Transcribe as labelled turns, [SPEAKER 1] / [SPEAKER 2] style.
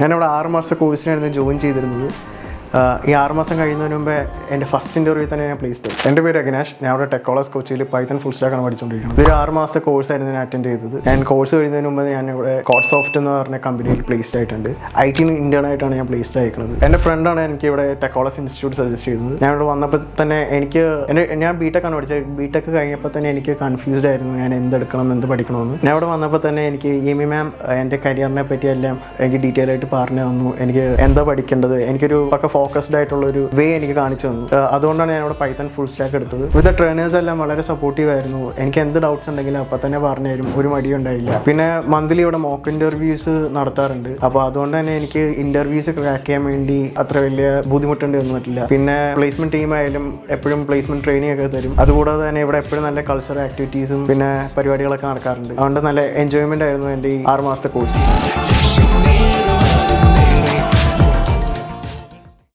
[SPEAKER 1] ഞാനിവിടെ 6 മാസത്തെ കോഴ്സിനായിരുന്നു ജോയിൻ ചെയ്തിരുന്നത്. ഈ 6 മാസം കഴിയുന്നതിന് മുമ്പേ എൻ്റെ ഫസ്റ്റ് ഇൻ്റർവ്യൂ തന്നെ ഞാൻ പ്ലേസ്ഡ് ആയി. എൻ്റെ പേര് അഗ്നാഷ്. ഞാൻ അവിടെ ടെക്കോളസ് കൊച്ചിയിൽ പൈത്തൺ ഫുൾ സ്റ്റാക്കാണ് പഠിച്ചുകൊണ്ടിരിക്കുന്നത്. ഇതൊരു 6 മാസത്തെ കോഴ്സായിരുന്നു ഞാൻ അറ്റൻഡ് ചെയ്തത്. ഞാൻ കോഴ്സ് കഴിയുന്നതിന് മുമ്പ് ഞാൻ ഇവിടെ കോഡ് സോഫ്റ്റ് എന്ന് പറഞ്ഞ കമ്പനിയിൽ പ്ലേസ്ഡ് ആയിട്ടുണ്ട്. IT ഇൻ്റേൺ ആയിട്ടാണ് ഞാൻ പ്ലേസ്ഡ് ആയിരിക്കുന്നത്. എൻ്റെ ഫ്രണ്ടാണ് എനിക്ക് ഇവിടെ ടെക്കോളസ് ഇൻസ്റ്റിറ്റ്യൂട്ട് സജസ്റ്റ് ചെയ്തത്. ഞാൻ ഇവിടെ വന്നപ്പോൾ തന്നെ ഞാൻ ബിടെക്കാണ് പഠിച്ചത്. ബിടെക്ക് കഴിഞ്ഞപ്പോൾ തന്നെ എനിക്ക് കൺഫ്യൂസ്ഡ് ആയിരുന്നു ഞാൻ എന്തെടുക്കണം എന്ത് പഠിക്കണമെന്ന്. ഞാൻ ഇവിടെ വന്നപ്പോൾ തന്നെ എനിക്ക് എമി മാം എൻ്റെ കരിയറിനെ പറ്റിയെല്ലാം എനിക്ക് ഡീറ്റെയിൽ ആയിട്ട് പറഞ്ഞു തന്നു. എനിക്ക് എന്താ പഠിക്കേണ്ടത്, എനിക്കൊരു പക്ക ഫോക്കസ്ഡ് ആയിട്ടുള്ള ഒരു വേ എനിക്ക് കാണിച്ചു തന്നു. അതുകൊണ്ടാണ് ഞാൻ ഇവിടെ പൈത്തൺ ഫുൾ സ്റ്റാക്ക് എടുത്തത്. ഇവിടുത്തെ ട്രെയിനേഴ്സ് എല്ലാം വളരെ സപ്പോർട്ടീവ് ആയിരുന്നു. എനിക്ക് എന്ത് ഡൗട്ട്സ് ഉണ്ടെങ്കിലും അപ്പം തന്നെ പറഞ്ഞു തരും, ഒരു മടിയുണ്ടായില്ല. പിന്നെ മന്ത്ലി ഇവിടെ മോക്ക് ഇൻ്റർവ്യൂസ് നടത്താറുണ്ട്. അപ്പോൾ അതുകൊണ്ട് തന്നെ എനിക്ക് ഇൻ്റർവ്യൂസ് ക്രാക്ക് ചെയ്യാൻ വേണ്ടി അത്ര വലിയ ബുദ്ധിമുട്ടുണ്ട് ഒന്നും പറ്റില്ല. പിന്നെ പ്ലേസ്മെന്റ് ടീം ആയാലും എപ്പോഴും പ്ലേസ്മെന്റ് ട്രെയിനിങ് ഒക്കെ തരും. അതുകൂടാതെ തന്നെ ഇവിടെ എപ്പോഴും നല്ല കൾച്ചറൽ ആക്ടിവിറ്റീസും പിന്നെ പരിപാടികളൊക്കെ നടക്കാറുണ്ട്. അതുകൊണ്ട് നല്ല എൻജോയ്മെന്റ് ആയിരുന്നു എൻ്റെ ഈ 6 മാസത്തെ കോഴ്സ്.